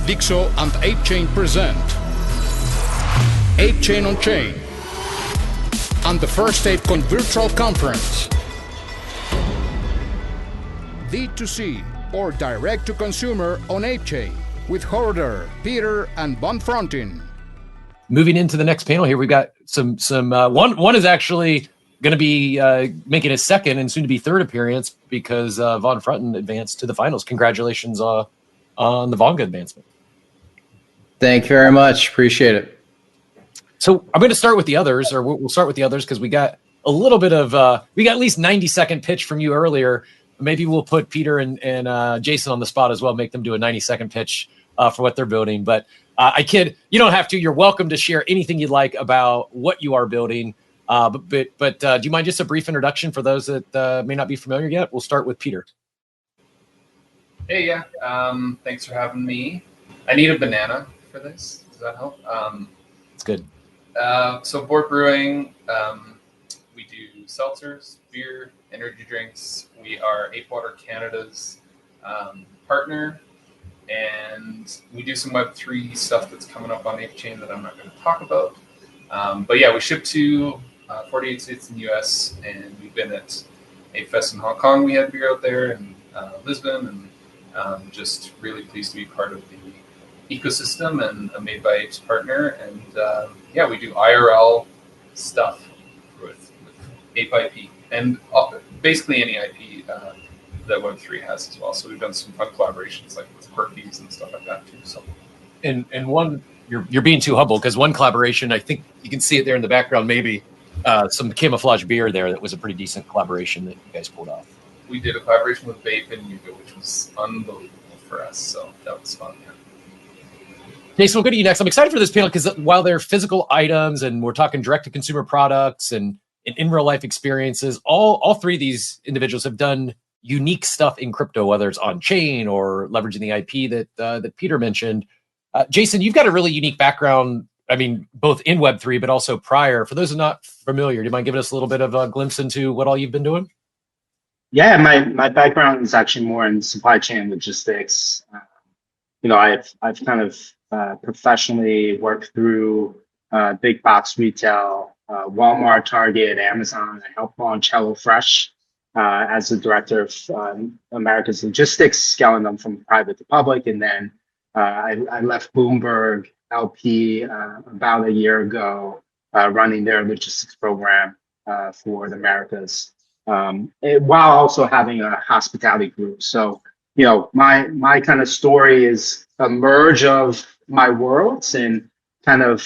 Dixo and Apechain present Apechain on Chain and the first ApeCon virtual conference. D2C, or direct to consumer on Apechain, with Hoarder, Pieter, and Frontin. Moving into the next panel here, we've got some one is actually going to be making his second and soon to be third appearance because Frontin advanced to the finals. Congratulations on the Vonga advancement. Thank you very much. Appreciate it. So I'm going to start with the others, or we'll start with the others because we got a little bit of we got at least 90-second pitch from you earlier. Maybe we'll put Pieter and Jason on the spot as well, make them do a 90-second pitch for what they're building. But I kid, you don't have to. You're welcome to share anything you'd like about what you are building. But do you mind just a brief introduction for those that may not be familiar yet? We'll start with Pieter. Hey, yeah. Thanks for having me. I need a banana for this. Does that help? It's good. So Board Brewing, we do seltzers, beer, energy drinks. We are Ape Water Canada's partner, and we do some Web3 stuff that's coming up on Apechain that I'm not going to talk about. But yeah, we ship to 48 states in the US, and we've been at Ape Fest in Hong Kong. We had beer out there, and Lisbon, and just really pleased to be part of the ecosystem and a Made by Apes partner. And yeah, we do IRL stuff with Ape IP and basically any IP that Web3 has as well. So we've done some fun collaborations like with Quirkies and stuff like that too. So and one, you're being too humble because one collaboration, I think you can see it there in the background, maybe some camouflage beer there that was a pretty decent collaboration that you guys pulled off. We did a collaboration with Vape and Yuga, which was unbelievable for us. So that was fun. Yeah. Jason, we'll go to you next. I'm excited for this panel because while they're physical items and we're talking direct-to-consumer products and in real-life experiences, all three of these individuals have done unique stuff in crypto, whether it's on-chain or leveraging the IP that Pieter mentioned. Jason, you've got a really unique background, I mean, both in Web3, but also prior. For those who are not familiar, do you mind giving us a little bit of a glimpse into what all you've been doing? Yeah, my background is actually more in supply chain logistics. I've kind of professionally worked through big box retail, Walmart, Target, Amazon. I helped launch HelloFresh as the director of America's logistics, scaling them from private to public. And then I left Bloomberg LP about a year ago, running their logistics program for the Americas, while also having a hospitality group. So, my kind of story is a merge of my worlds and kind of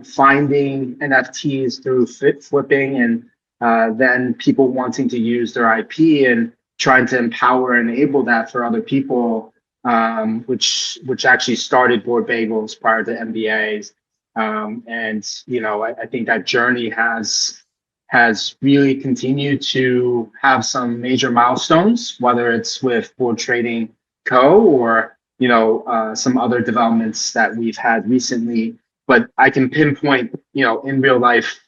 finding NFTs through flipping and then people wanting to use their IP and trying to empower and enable that for other people, which actually started Board Bagels prior to MBAs. I think that journey has really continued to have some major milestones, whether it's with Board Trading Co. or some other developments that we've had recently. But I can pinpoint, in real life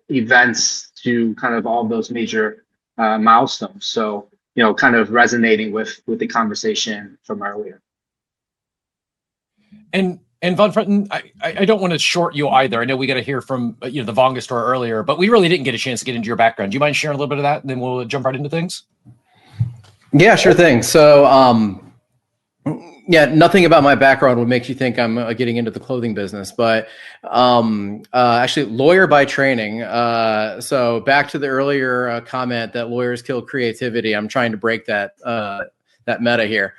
events to kind of all those major milestones. So, kind of resonating with the conversation from earlier. And Frontin, I don't want to short you either. I know we got to hear from the Vonga store earlier, but we really didn't get a chance to get into your background. Do you mind sharing a little bit of that, and then we'll jump right into things? Yeah, sure thing. So, yeah, nothing about my background would make you think I'm getting into the clothing business, but actually, lawyer by training. So back to the earlier comment that lawyers kill creativity. I'm trying to break that meta here.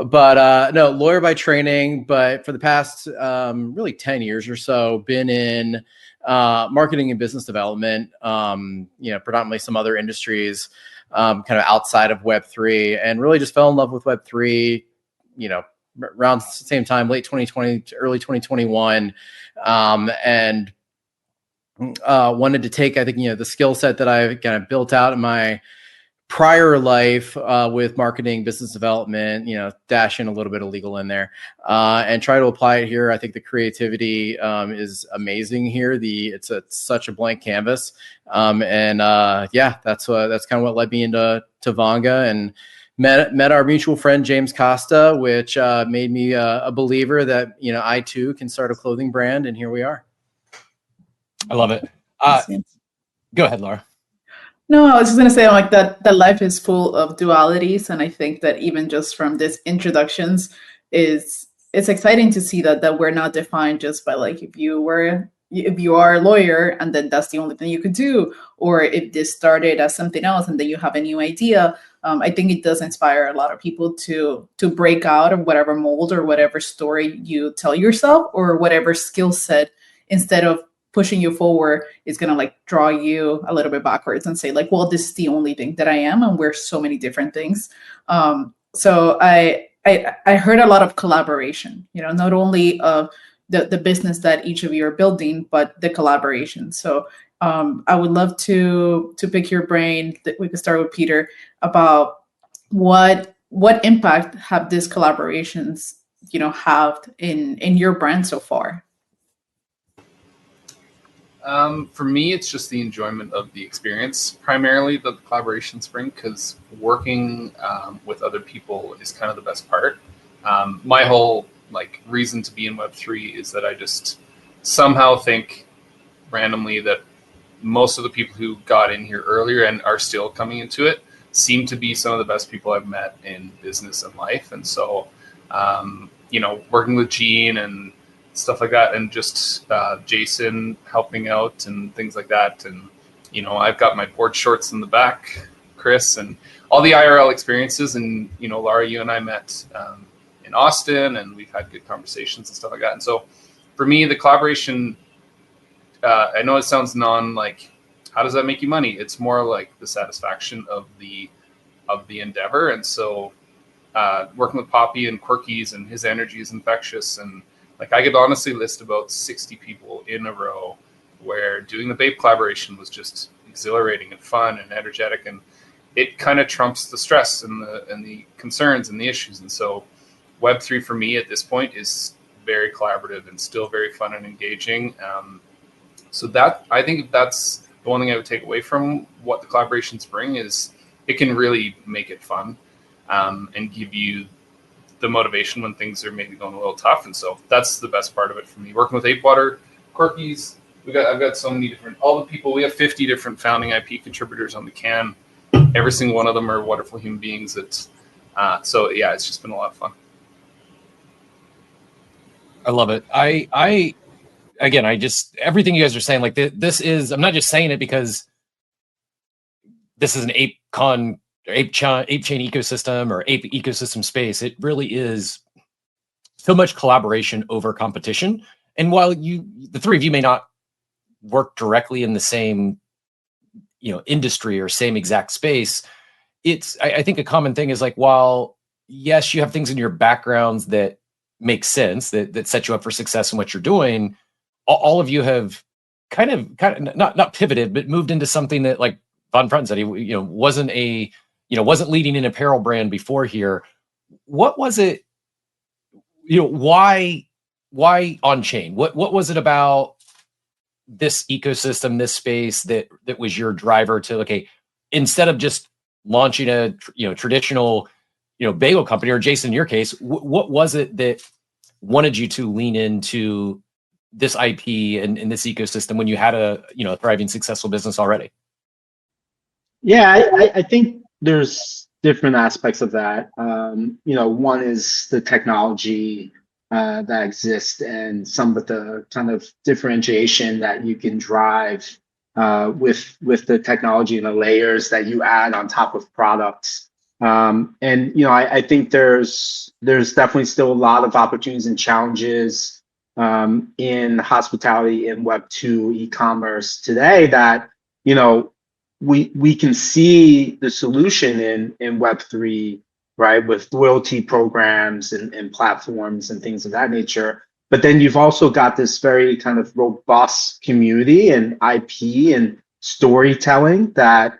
But no, lawyer by training, but for the past really 10 years or so, been in marketing and business development, predominantly some other industries, kind of outside of Web3, and really just fell in love with Web3, around the same time, late 2020 to early 2021, and wanted to take, I think, the skill set that I kind of built out in my prior life with marketing, business development, dash in a little bit of legal in there, and try to apply it here. I think the creativity is amazing here. It's such a blank canvas, and yeah, that's kind of what led me into Vonga, and met our mutual friend James Costa, which made me a believer that I too can start a clothing brand, and here we are. I love it. Go ahead, Laura. No, I was just going to say like that life is full of dualities, and I think that even just from this introductions it's exciting to see that we're not defined just by like if you are a lawyer and then that's the only thing you could do, or if this started as something else and then you have a new idea. I think it does inspire a lot of people to break out of whatever mold or whatever story you tell yourself or whatever skill set, instead of pushing you forward, is going to like draw you a little bit backwards and say like, well, this is the only thing that I am, and we're so many different things. So I heard a lot of collaboration, not only of the business that each of you are building, but the collaboration. So I would love to pick your brain. That we could start with Pieter about what impact have these collaborations, had in your brand so far. For me, it's just the enjoyment of the experience, primarily the collaborations bring, because working with other people is kind of the best part. My whole reason to be in Web3 is that I just somehow think randomly that most of the people who got in here earlier and are still coming into it seem to be some of the best people I've met in business and life. And so, working with Gene and stuff like that, and just Jason helping out and things like that. And, I've got my board shorts in the back, Chris, and all the IRL experiences. And, Laura, you and I met in Austin, and we've had good conversations and stuff like that. And so for me, the collaboration, I know it sounds how does that make you money? It's more like the satisfaction of the endeavor. And so working with Poppy and Quirkies, and his energy is infectious. And I could honestly list about 60 people in a row where doing the Babe collaboration was just exhilarating and fun and energetic, and it kind of trumps the stress and the concerns and the issues. And so Web3 for me at this point is very collaborative and still very fun and engaging. So that, I think that's the one thing I would take away from what the collaborations bring, is it can really make it fun and give you the motivation when things are maybe going a little tough. And so that's the best part of it for me. Working with Apewater, Quirkies, I've got so many different, all the people, we have 50 different founding IP contributors on the can. Every single one of them are wonderful human beings. So yeah, it's just been a lot of fun. I love it. I everything you guys are saying, this is, I'm not just saying it because this is an Apechain ecosystem or ape ecosystem space. It really is so much collaboration over competition. And while the three of you may not work directly in the same, industry or same exact space, I think a common thing is while yes, you have things in your backgrounds that make sense, that set you up for success in what you're doing, all of you have kind of not pivoted, but moved into something that Von Frontin said, he wasn't leading an apparel brand before here. What was it? Why on chain? What was it about this ecosystem, this space that was your driver to, okay, instead of just launching a traditional bagel company, or Jason in your case, what was it that wanted you to lean into this IP and this ecosystem when you had a thriving, successful business already? Yeah, I think there's different aspects of that. One is the technology that exists and some of the kind of differentiation that you can drive with the technology and the layers that you add on top of products. I think there's definitely still a lot of opportunities and challenges in hospitality and Web2 e-commerce today that we can see the solution in Web3, right, with loyalty programs and platforms and things of that nature. But then you've also got this very kind of robust community and IP and storytelling that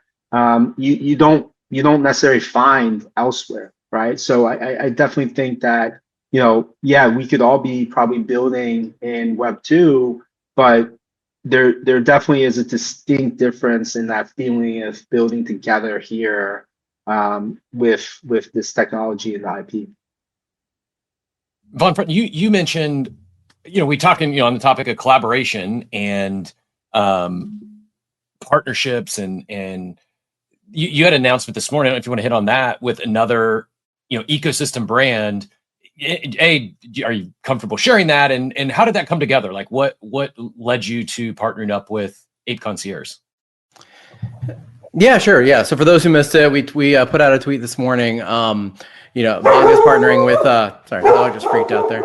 you don't necessarily find elsewhere, right? So I definitely think that we could all be probably building in Web2, but there definitely is a distinct difference in that feeling of building together here with this technology and the IP. Von, you mentioned, we talking, on the topic of collaboration and partnerships, and you had an announcement this morning. I don't know if you want to hit on that with another, ecosystem brand. Are you comfortable sharing that? And how did that come together? Like what led you to partnering up with Ape Concierge? Yeah, sure. Yeah. So for those who missed it, we put out a tweet this morning. Vong is partnering with, sorry, the dog just freaked out there.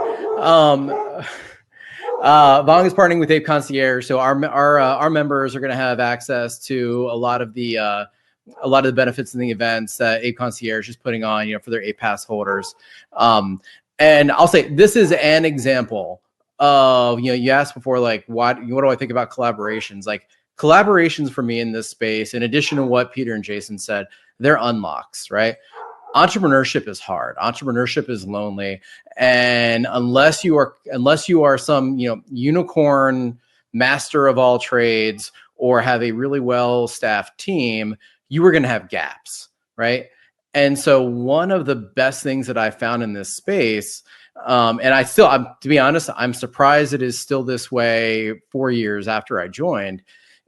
Vong is partnering with Ape Concierge. So our members are going to have access to a lot of the benefits and the events that Ape Concierge is putting on, for their Ape Pass holders. And I'll say this is an example of, you asked before, like, what do I think about collaborations? Like, collaborations for me in this space, in addition to what Pieter and Jason said, they're unlocks, right? Entrepreneurship is hard. Entrepreneurship is lonely. And unless you are some, unicorn master of all trades or have a really well-staffed team, you are going to have gaps, right? And so one of the best things that I found in this space, and to be honest, I'm surprised it is still this way 4 years after I joined,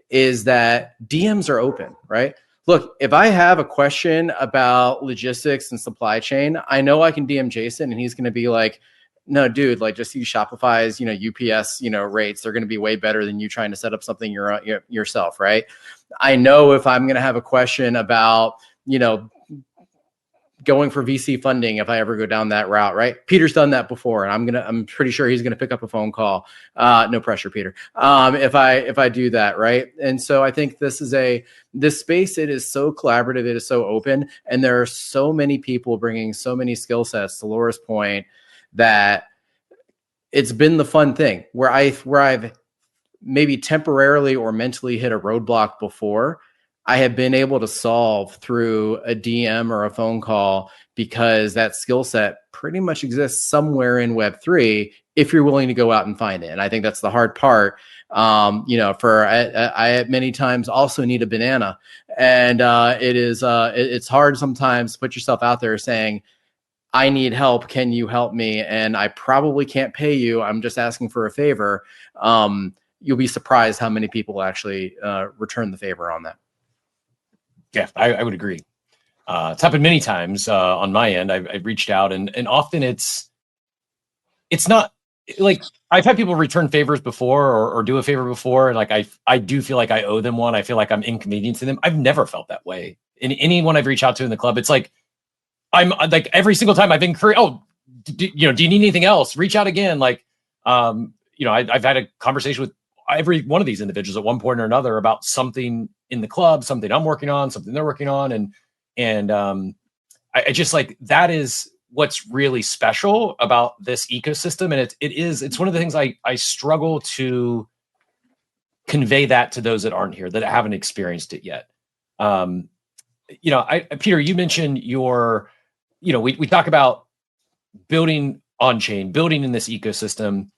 is that DMs are open, right? Look, if I have a question about logistics and supply chain, I know I can DM Jason and he's going to be like, no, dude, like just use Shopify's, UPS, rates. They're going to be way better than you trying to set up something yourself, right? I know if I'm going to have a question about, going for VC funding, if I ever go down that route, right? Peter's done that before, and I'm pretty sure he's going to pick up a phone call. No pressure, Pieter. If I do that, right? And so I think this space, it is so collaborative, it is so open, and there are so many people bringing so many skill sets, to Laura's point, that it's been the fun thing where I've maybe temporarily or mentally hit a roadblock before. I have been able to solve through a DM or a phone call, because that skill set pretty much exists somewhere in Web3 if you're willing to go out and find it. And I think that's the hard part. I many times also need a banana, and it's hard sometimes to put yourself out there saying, I need help. Can you help me? And I probably can't pay you. I'm just asking for a favor. You'll be surprised how many people actually return the favor on that. Yeah, I would agree. It's happened many times on my end. I've reached out, and often it's not like I've had people return favors before or do a favor before, and like I do feel like I owe them one. I feel like I'm inconveniencing them. I've never felt that way. In anyone I've reached out to in the club, it's like I'm like every single time I've encouraged, do you need anything else? Reach out again. Like, I've had a conversation with every one of these individuals at one point or another about something in the club, something I'm working on, something they're working on. And I just like, that is what's really special about this ecosystem. And it's one of the things I struggle to convey that to those that aren't here, that haven't experienced it yet. Pieter, you mentioned we talk about building on chain, building in this ecosystem.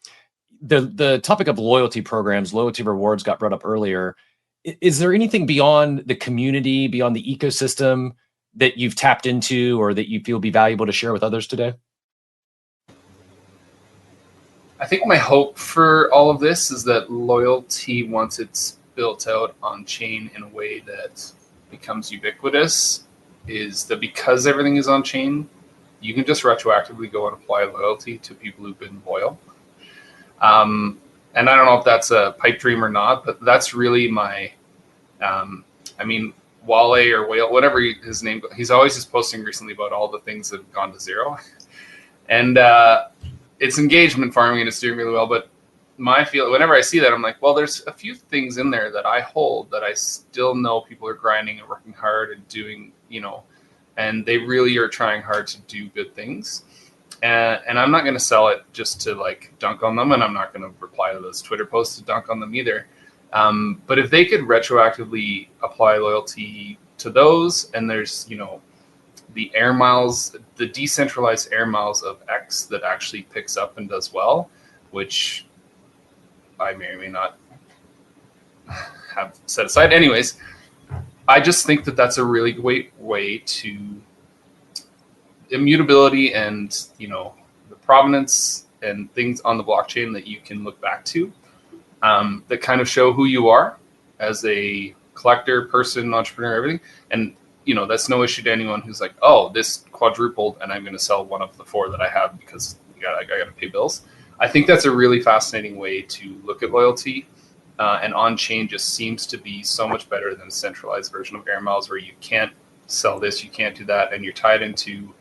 The topic of loyalty programs, loyalty rewards got brought up earlier. Is there anything beyond the community, beyond the ecosystem that you've tapped into or that you feel be valuable to share with others today? I think my hope for all of this is that loyalty, once it's built out on chain in a way that becomes ubiquitous, is that because everything is on chain, you can just retroactively go and apply loyalty to people who've been loyal. And I don't know if that's a pipe dream or not, but that's really my, Wale or Whale, whatever his name, he's always just posting recently about all the things that have gone to zero. And it's engagement farming and it's doing really well. But my feel, whenever I see that, I'm like, well, there's a few things in there that I hold that I still know people are grinding and working hard and doing, and they really are trying hard to do good things. And I'm not going to sell it just to like dunk on them, and I'm not going to reply to those Twitter posts to dunk on them either. But if they could retroactively apply loyalty to those, and there's, the air miles, the decentralized air miles of X that actually picks up and does well, which I may or may not have set aside. Anyways, I just think that that's a really great way to immutability and, you know, the provenance and things on the blockchain that you can look back to, that kind of show who you are as a collector, person, entrepreneur, everything. And, you know, that's no issue to anyone who's like, oh, this quadrupled and I'm going to sell one of the 4 that I have because I got to pay bills. I think that's a really fascinating way to look at loyalty. And on-chain just seems to be so much better than a centralized version of air miles where you can't sell this, you can't do that, and you're tied into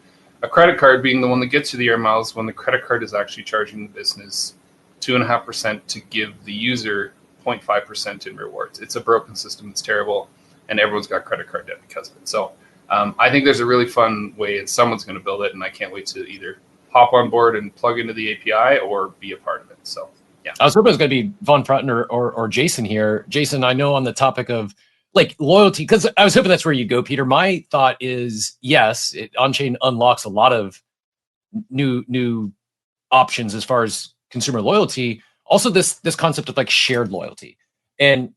a credit card being the one that gets you the air miles when the credit card is actually charging the business 2.5% to give the user 0.5% in rewards. It's a broken system. It's terrible, and everyone's got credit card debt because of it. So I think there's a really fun way, and someone's going to build it, and I can't wait to either hop on board and plug into the API or be a part of it. So, yeah. I was hoping it was going to be Von Frontin or Jason here. Jason, I know on the topic of like loyalty, because I was hoping that's where you go, Pieter. My thought is, yes, on-chain unlocks a lot of new options as far as consumer loyalty. Also, this concept of like shared loyalty, and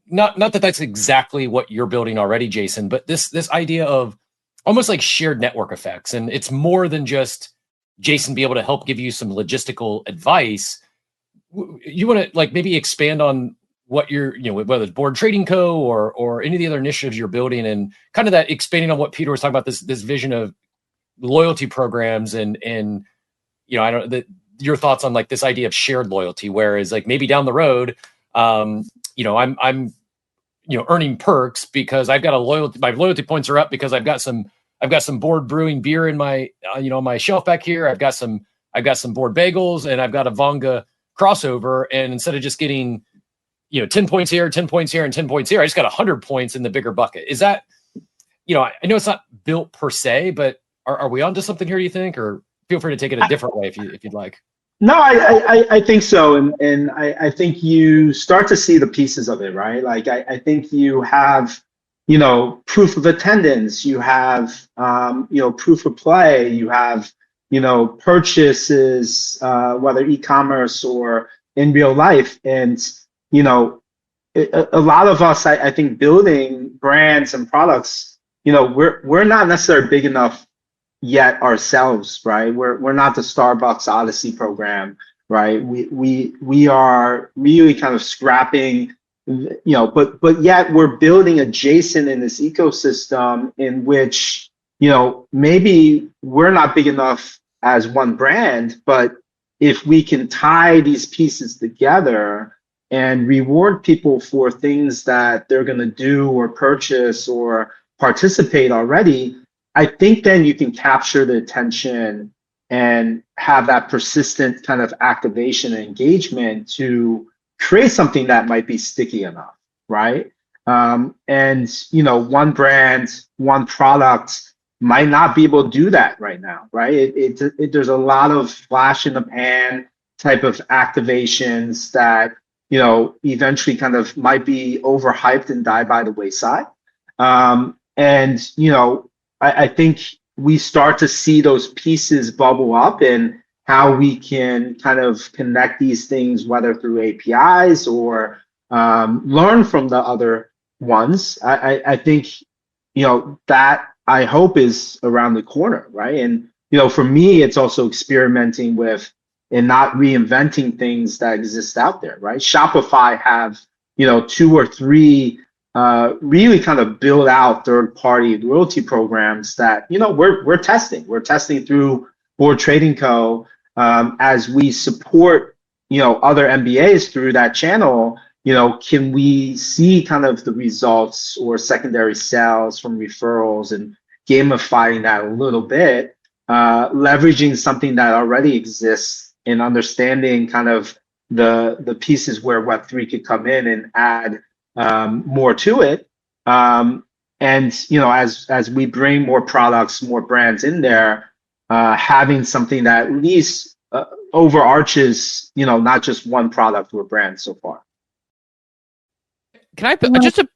not that that's exactly what you're building already, Jason, but this idea of almost like shared network effects, and it's more than just Jason be able to help give you some logistical advice. You want to like maybe expand on what you're, you know, whether it's Board Trading Co. or any of the other initiatives you're building, and kind of that expanding on what Pieter was talking about, this vision of loyalty programs and you know, I don't your thoughts on like this idea of shared loyalty, whereas like maybe down the road, you know, I'm you know, earning perks because I've got my loyalty points are up because I've got some Board Brewing beer in my you know, on my shelf back here. I've got some Board bagels, and I've got a Vonga crossover, and instead of just getting, you know, 10 points here, 10 points here, and 10 points here, I just got 100 points in the bigger bucket. Is that, you know, I know it's not built per se, but are we onto something here, do you think? Or feel free to take it a different way if you'd like. No, I think so. And I think you start to see the pieces of it, right? Like, I think you have, you know, proof of attendance, you have, you know, proof of play, you have, you know, purchases, whether e-commerce or in real life. And, you know, a lot of us, I think, building brands and products, you know, we're not necessarily big enough yet ourselves, right? We're not the Starbucks Odyssey program, right? We are really kind of scrapping, you know, but yet we're building adjacent in this ecosystem in which, you know, maybe we're not big enough as one brand, but if we can tie these pieces together and reward people for things that they're going to do or purchase or participate already, I think then you can capture the attention and have that persistent kind of activation and engagement to create something that might be sticky enough, right? And, you know, one brand, one product might not be able to do that right now, right? There's a lot of flash in the pan type of activations that, you know, eventually kind of might be overhyped and die by the wayside. And, you know, I think we start to see those pieces bubble up and how we can kind of connect these things, whether through APIs or learn from the other ones. I think, you know, that I hope is around the corner, right? And, you know, for me, it's also experimenting with and not reinventing things that exist out there, right? Shopify have, you know, 2 or 3 really kind of build out third-party loyalty programs that, you know, we're testing. We're testing through Board Trading Co. As we support, you know, other MBAs through that channel. You know, can we see kind of the results or secondary sales from referrals and gamifying that a little bit, leveraging something that already exists and understanding kind of the pieces where Web3 could come in and add more to it. And, you know, as we bring more products, more brands in there, having something that at least overarches, you know, not just one product or brand so far. Can I just to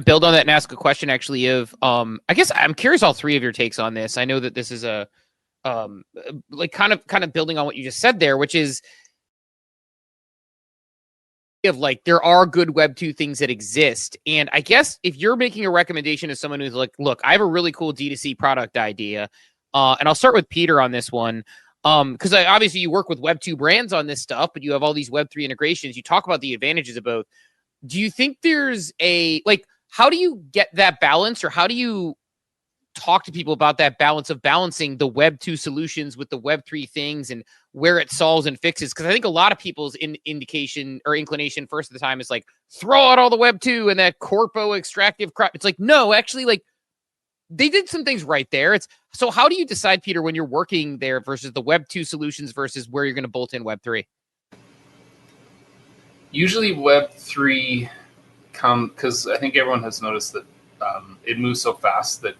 build on that and ask a question actually of, I guess I'm curious all 3 of your takes on this. I know that this is a, like kind of building on what you just said there, which is, of like, there are good Web 2 things that exist. And I guess if you're making a recommendation to someone who's like, look, I have a really cool D2C product idea. And I'll start with Pieter on this one. Because obviously you work with Web 2 brands on this stuff, but you have all these Web 3 integrations. You talk about the advantages of both. Do you think there's how do you get that balance, or how do you talk to people about that balance of balancing the Web 2 solutions with the Web 3 things and where it solves and fixes? Because I think a lot of people's indication or inclination first at the time is like, throw out all the Web 2 and that corpo extractive crap. It's like, no, actually, like, they did some things right there. So how do you decide, Pieter, when you're working there versus the Web 2 solutions versus where you're going to bolt in Web 3? Usually Web 3 because I think everyone has noticed that it moves so fast that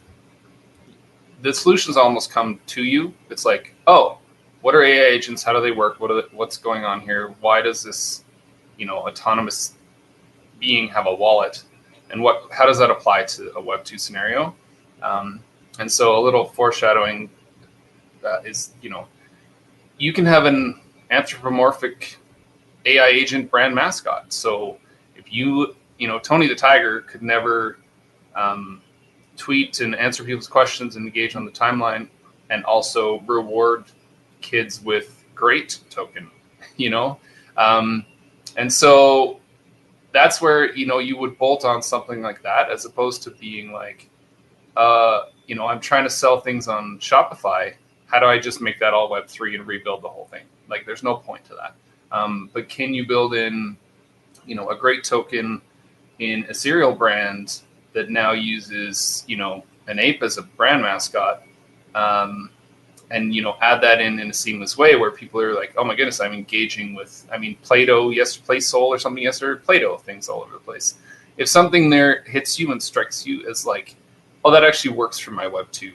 the solutions almost come to you. It's like, oh, what are AI agents? How do they work? What's going on here? Why does this, autonomous being have a wallet? And how does that apply to a Web 2 scenario? And so a little foreshadowing is, you can have an anthropomorphic AI agent brand mascot. So if Tony the Tiger could never tweet and answer people's questions and engage on the timeline and also reward kids with great token, and so that's where, you would bolt on something like that, as opposed to being like, I'm trying to sell things on Shopify. How do I just make that all Web 3 and rebuild the whole thing? Like, there's no point to that. But can you build in, a great token in a cereal brand that now uses, an ape as a brand mascot, and, add that in a seamless way where people are like, oh my goodness, I'm engaging with, Play-Doh, Play-Sol or something yesterday, Play-Doh things all over the place. If something there hits you and strikes you as like, oh, that actually works for my Web 2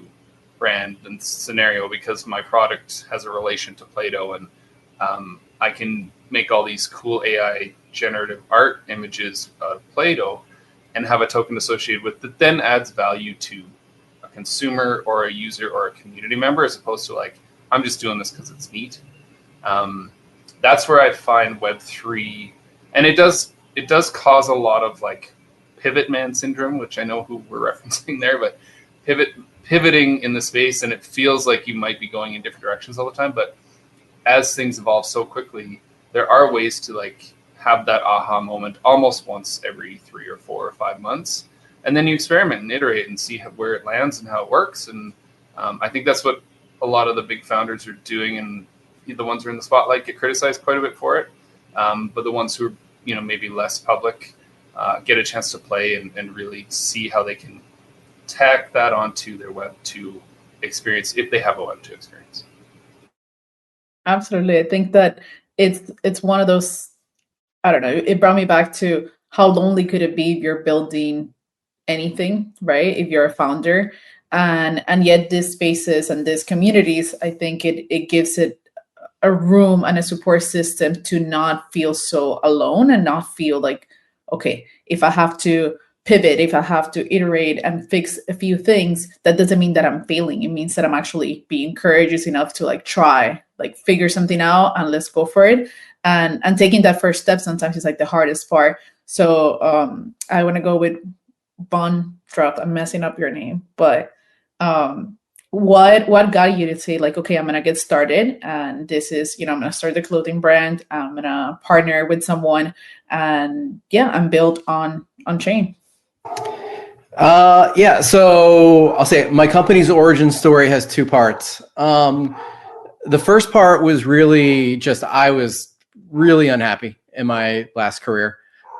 brand and scenario because my product has a relation to Play-Doh, and I can make all these cool AI generative art images of Play-Doh and have a token associated with that then adds value to a consumer or a user or a community member, as opposed to like, I'm just doing this because it's neat. That's where I find Web 3, and it does cause a lot of like pivot man syndrome, which I know who we're referencing there, but pivoting in the space, and it feels like you might be going in different directions all the time. But as things evolve so quickly, there are ways to like have that aha moment almost once every 3 or 4 or 5 months, and then you experiment and iterate and see where it lands and how it works. And I think that's what a lot of the big founders are doing, and the ones who are in the spotlight get criticized quite a bit for it. But the ones who are maybe less public get a chance to play and really see how they can tack that onto their Web 2 experience if they have a Web 2 experience. Absolutely. I think that it's one of those, I don't know, it brought me back to how lonely could it be if you're building anything, right? If you're a founder, and yet these spaces and these communities, I think it gives it a room and a support system to not feel so alone and not feel like, okay, if I have to pivot, if I have to iterate and fix a few things, that doesn't mean that I'm failing. It means that I'm actually being courageous enough to like try, like figure something out and let's go for it. And taking that first step sometimes is like the hardest part. So I want to go with Von Trapp. I'm messing up your name, but what got you to say like, okay, I'm gonna get started, and this is, I'm gonna start the clothing brand. I'm gonna partner with someone, and I'm built on chain. So I'll say my company's origin story has 2 parts. The first part was really just, I was really unhappy in my last career,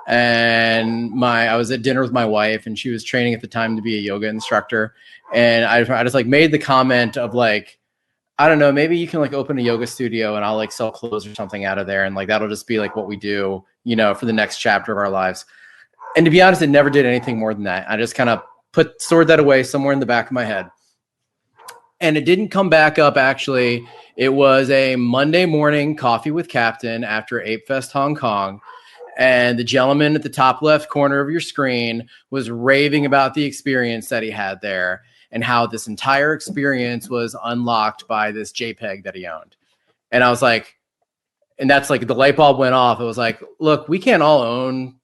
and I was at dinner with my wife, and she was training at the time to be a yoga instructor. And I just like made the comment of like, I don't know, maybe you can like open a yoga studio and I'll like sell clothes or something out of there. And like, that'll just be like what we do, for the next chapter of our lives. And to be honest, it never did anything more than that. I just kind of stored that away somewhere in the back of my head. And it didn't come back up, actually. It was a Monday morning coffee with Captain after ApeFest Hong Kong. And the gentleman at the top left corner of your screen was raving about the experience that he had there and how this entire experience was unlocked by this JPEG that he owned. And I was like, and that's like the light bulb went off. It was like, look, we can't all own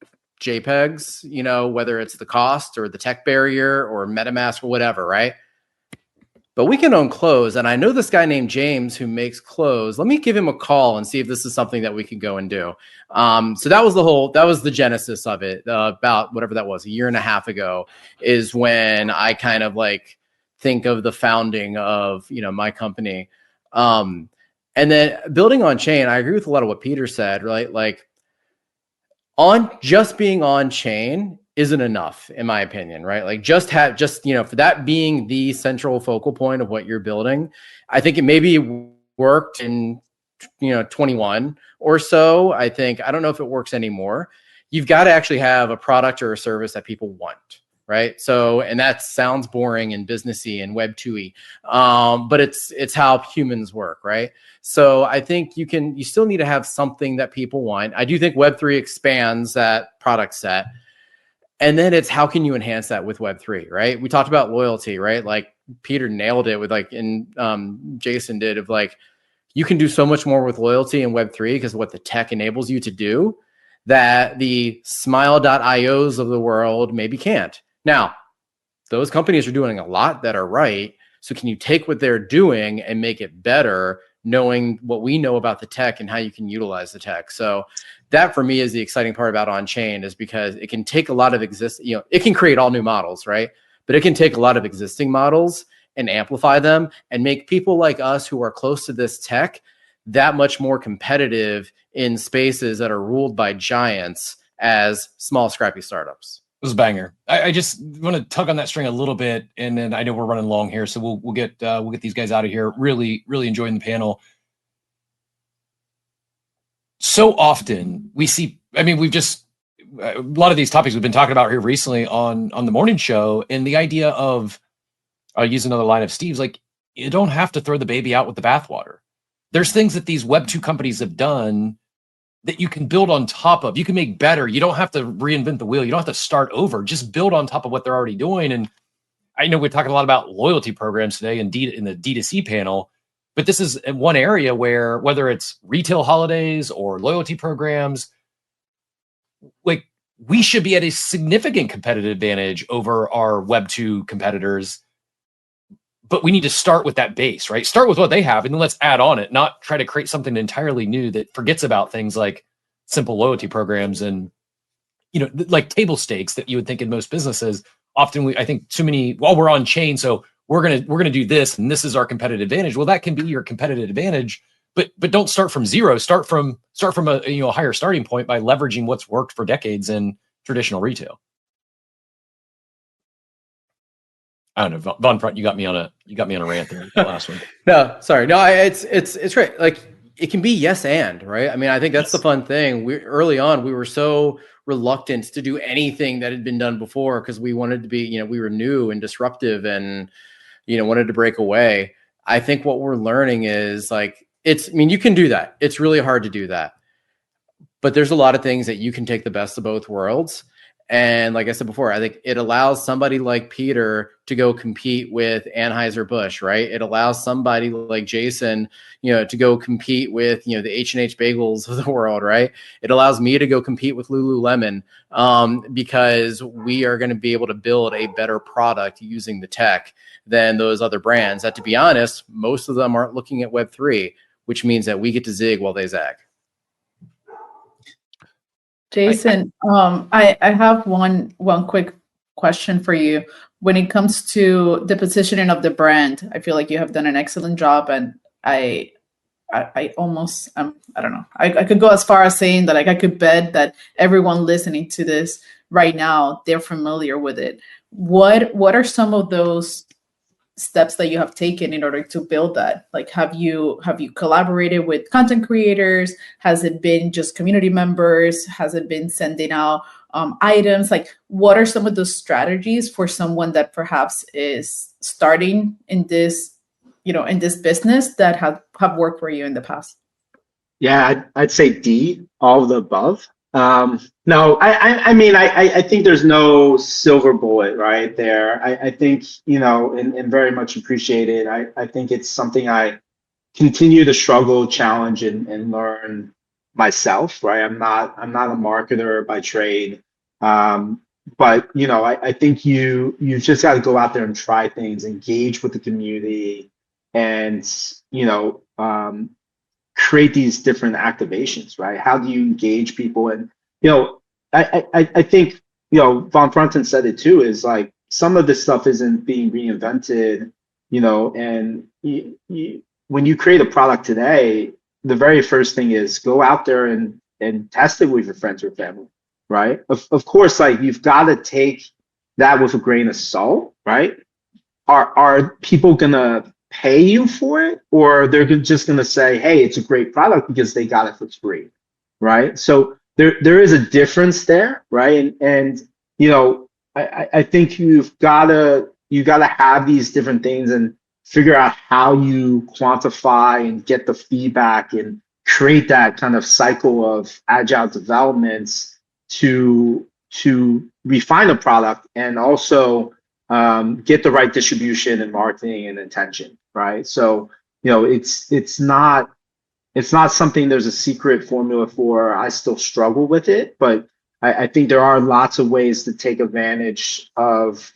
JPEGs, you know, whether it's the cost or the tech barrier or MetaMask or whatever, right? But we can own clothes. And I know this guy named James who makes clothes. Let me give him a call and see if this is something that we can go and do. So that was the genesis of it. About whatever that was, a year and a half ago is when I kind of like think of the founding of, you know, my company. And then building on chain, I agree with a lot of what Pieter said, right? Like just being on chain isn't enough, in my opinion, right? Like you know, for that being the central focal point of what you're building, I think it maybe worked in, you know, 21 or so. I don't know if it works anymore. You've got to actually have a product or a service that people want, right? So, and that sounds boring and businessy and Web 2y, but it's how humans work, right? So I think you still need to have something that people want. I do think Web3 expands that product set. And then it's how can you enhance that with Web3, right? We talked about loyalty, right? Like Pieter nailed it with like, and Jason did, of like, you can do so much more with loyalty in Web3 because of what the tech enables you to do that the smile.ios of the world maybe can't. Now, those companies are doing a lot that are right. So can you take what they're doing and make it better, knowing what we know about the tech and how you can utilize the tech? So that for me is the exciting part about on-chain, is because it can take a lot of it can create all new models, right? But it can take a lot of existing models and amplify them and make people like us who are close to this tech that much more competitive in spaces that are ruled by giants as small, scrappy startups. It was a banger. I just want to tug on that string a little bit, and then I know we're running long here, so we'll get these guys out of here. Really enjoying the panel. So often we see, I mean, a lot of these topics we've been talking about here recently on the morning show, and the idea of, I'll use another line of Steve's, like, you don't have to throw the baby out with the bathwater. There's things that these Web2 companies have done that you can build on top of. You can make better. You don't have to reinvent the wheel. You don't have to start over. Just build on top of what they're already doing. And I know we're talking a lot about loyalty programs today in the D2C panel, but this is one area where, whether it's retail holidays or loyalty programs, like, we should be at a significant competitive advantage over our Web2 competitors. But we need to start with that base, right? Start with what they have, and then let's add on it, not try to create something entirely new that forgets about things like simple loyalty programs and, you know, like table stakes that you would think in most businesses. Often I think too many, well, we're on chain, so we're gonna do this, and this is our competitive advantage. Well, that can be your competitive advantage, but don't start from zero. Start from a higher starting point by leveraging what's worked for decades in traditional retail. I don't know, Von Front, you got me on a rant there, the last one. No, sorry. No, it's right. Like, it can be yes and, right? I mean, I think that's the fun thing. Early on, we were so reluctant to do anything that had been done before because we wanted to be, you know, we were new and disruptive and, you know, wanted to break away. I think what we're learning is like, I mean, you can do that. It's really hard to do that. But there's a lot of things that you can take the best of both worlds. And like I said before, I think it allows somebody like Pieter to go compete with Anheuser-Busch, right? It allows somebody like Jason, you know, to go compete with, you know, the H&H Bagels of the world, right? It allows me to go compete with Lululemon because we are going to be able to build a better product using the tech than those other brands that, to be honest, most of them aren't looking at Web3, which means that we get to zig while they zag. Jason, I have one quick question for you. When it comes to the positioning of the brand, I feel like you have done an excellent job, and I almost I don't know. I could go as far as saying that, like, I could bet that everyone listening to this right now, they're familiar with it. What are some of those steps that you have taken in order to build that? Like, have you collaborated with content creators? Has it been just community members? Has it been sending out items? Like, what are some of those strategies for someone that perhaps is starting in this, you know, in this business that have worked for you in the past? Yeah, I'd say D, all of the above. No, I mean, I think there's no silver bullet right there. I think, you know, and very much appreciate it. I think it's something I continue to struggle, challenge, and learn myself, right? I'm not a marketer by trade. But I think you just got to go out there and try things, engage with the community, and create these different activations, right? How do you engage people? And I think von Frontin said it too. Is like some of this stuff isn't being reinvented, and when you create a product today, the very first thing is go out there and test it with your friends or family. Right. Of course, like you've got to take that with a grain of salt, right? Are people gonna pay you for it, or they're just gonna say, hey, it's a great product because they got it for free, right? So there is a difference there, right? And I think you gotta have these different things and figure out how you quantify and get the feedback and create that kind of cycle of agile developments to refine a product and also get the right distribution and marketing and attention, right? So it's not something there's a secret formula for. I still struggle with it, but I think there are lots of ways to take advantage of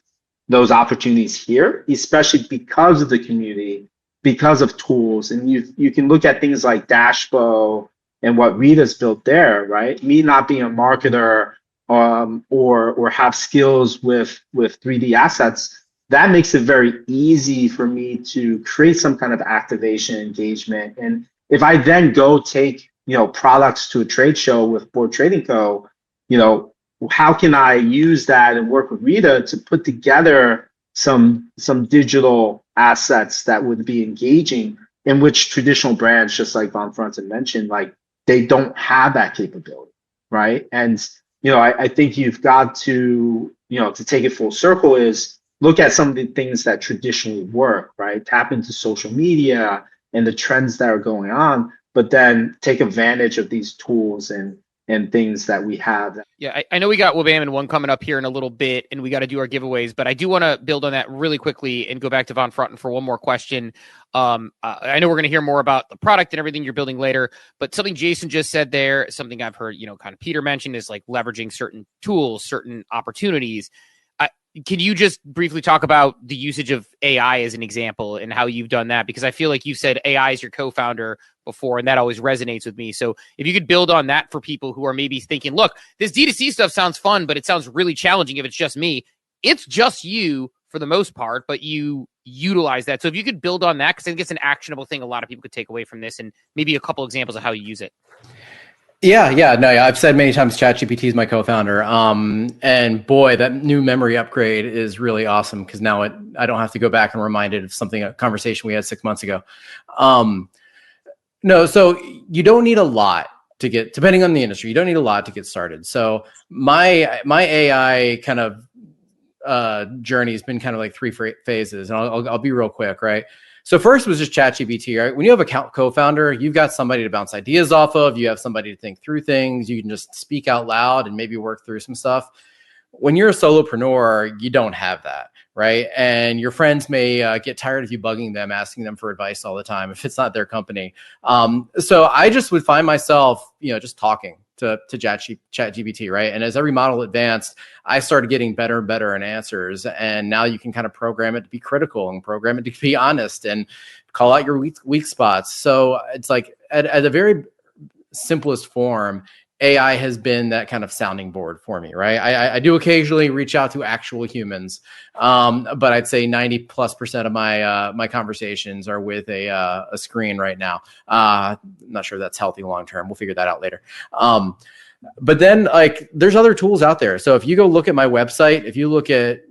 those opportunities here, especially because of the community, because of tools. And you can look at things like Dashbow and what Rita's built there, right? Me not being a marketer or have skills with 3D assets, that makes it very easy for me to create some kind of activation engagement. And if I then go take products to a trade show with Board Trading Co., how can I use that and work with Rita to put together some digital assets that would be engaging, in which traditional brands, just like von Frontin mentioned, like they don't have that capability, right? And I think you've got to to take it full circle is look at some of the things that traditionally work, right? Tap into social media and the trends that are going on, but then take advantage of these tools and things that we have. Yeah, I know we got Wabam and one coming up here in a little bit, and we got to do our giveaways, but I do want to build on that really quickly and go back to von Frontin for one more question. I know we're going to hear more about the product and everything you're building later, but something Jason just said there, something I've heard, kind of Pieter mentioned, is like leveraging certain tools, certain opportunities. Can you just briefly talk about the usage of AI as an example and how you've done that? Because I feel like you said AI is your co-founder before, and that always resonates with me. So if you could build on that for people who are maybe thinking, look, this D2C stuff sounds fun, but it sounds really challenging if it's just me. It's just you for the most part, but you utilize that. So if you could build on that, because I think it's an actionable thing a lot of people could take away from this, and maybe a couple examples of how you use it. Yeah. No, I've said many times ChatGPT is my co-founder. And boy, that new memory upgrade is really awesome because now I don't have to go back and remind it of a conversation we had 6 months ago. No, so you don't need a lot to get, depending on the industry, you don't need a lot to get started. So my AI kind of journey has been kind of like three phases, and I'll be real quick, right? So first was just ChatGPT, right? When you have a co-founder, you've got somebody to bounce ideas off of. You have somebody to think through things. You can just speak out loud and maybe work through some stuff. When you're a solopreneur, you don't have that, right? And your friends may get tired of you bugging them, asking them for advice all the time if it's not their company. So I just would find myself, just talking to ChatGPT, right? And as every model advanced, I started getting better and better in answers. And now you can kind of program it to be critical and program it to be honest and call out your weak spots. So it's like at a very simplest form, AI has been that kind of sounding board for me, right? I do occasionally reach out to actual humans, but I'd say 90+% of my conversations are with a screen right now. I'm not sure that's healthy long term. We'll figure that out later. But then there's other tools out there. So if you go look at my website, if you look at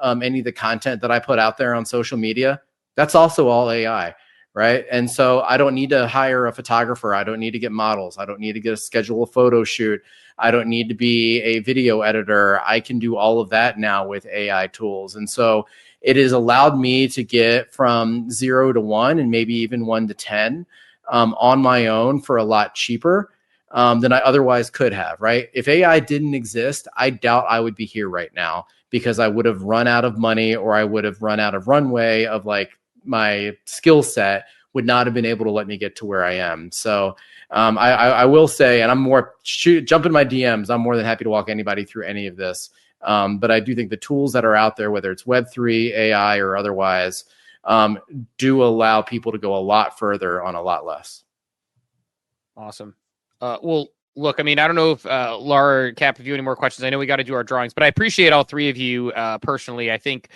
any of the content that I put out there on social media, that's also all AI. Right. And so I don't need to hire a photographer. I don't need to get models. I don't need to schedule a photo shoot. I don't need to be a video editor. I can do all of that now with AI tools. And so it has allowed me to get from 0 to 1 and maybe even 1 to 10 on my own for a lot cheaper than I otherwise could have. Right. If AI didn't exist, I doubt I would be here right now because I would have run out of money or I would have run out of runway of my skill set would not have been able to let me get to where I am. So I will say, and I'm more jump in my DMs. I'm more than happy to walk anybody through any of this. But I do think the tools that are out there, whether it's Web3, AI, or otherwise, do allow people to go a lot further on a lot less. Awesome. Well, look, I mean, I don't know if Laura or Cap, if you have any more questions. I know we got to do our drawings, but I appreciate all three of you personally. I think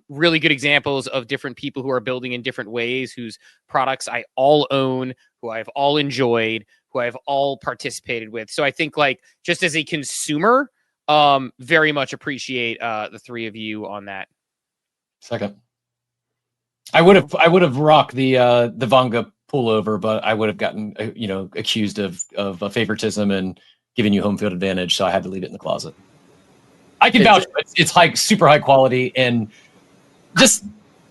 really good examples of different people who are building in different ways, whose products I all own, who I've all enjoyed, who I've all participated with. So I think, like, just as a consumer, very much appreciate the three of you on that. Second. I would have rocked the Vanga pullover, but I would have gotten accused of favoritism and giving you home field advantage, so I had to leave it in the closet. I can vouch for it. It's super high quality, and just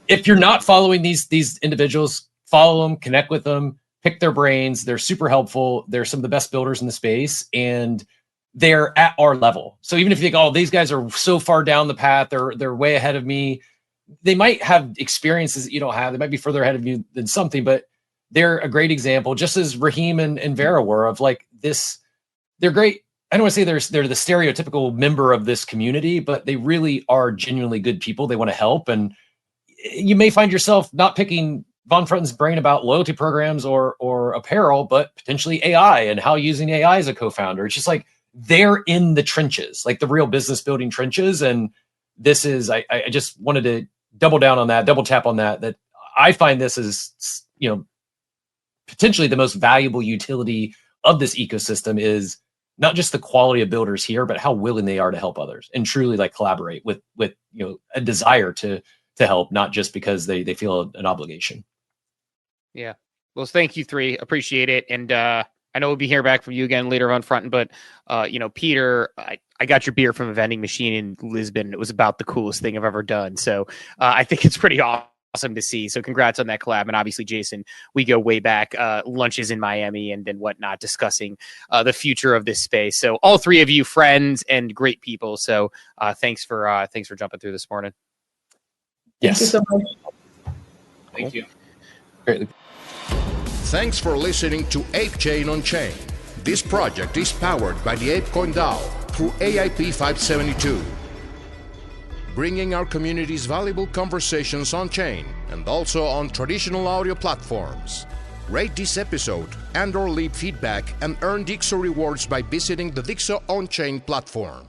if you're not following these individuals, follow them, connect with them, pick their brains. They're super helpful. They're some of the best builders in the space, and they're at our level. So even if you think, oh, these guys are so far down the path, they're way ahead of me. They might have experiences that you don't have. They might be further ahead of you than something, but they're a great example, just as Raheem and Vera were, of like this. They're great. I don't want to say they're the stereotypical member of this community, but they really are genuinely good people. They want to help. And you may find yourself not picking Von Frontin's brain about loyalty programs or apparel, but potentially AI and how using AI as a co-founder. It's just like they're in the trenches, like the real business building trenches. And this is, I just wanted to double down on that, double tap on that I find this is, potentially the most valuable utility of this ecosystem is not just the quality of builders here, but how willing they are to help others and truly like collaborate with a desire to help, not just because they feel an obligation. Yeah. Well, thank you three. Appreciate it. And I know we'll be hearing back from you again later on Frontin, but Pieter, I got your beer from a vending machine in Lisbon. It was about the coolest thing I've ever done. So I think it's pretty awesome to see. So congrats on that collab. And obviously, Jason, we go way back, lunches in Miami and whatnot, discussing the future of this space. So all three of you, friends and great people. So thanks for jumping through this morning. Yes. Thank you so much. Thank you. Greatly. Thanks for listening to Apechain on Chain. This project is powered by the ApeCoin DAO through AIP572, bringing our community's valuable conversations on chain and also on traditional audio platforms. Rate this episode and/or leave feedback and earn Dixo rewards by visiting the Dixo on-chain platform.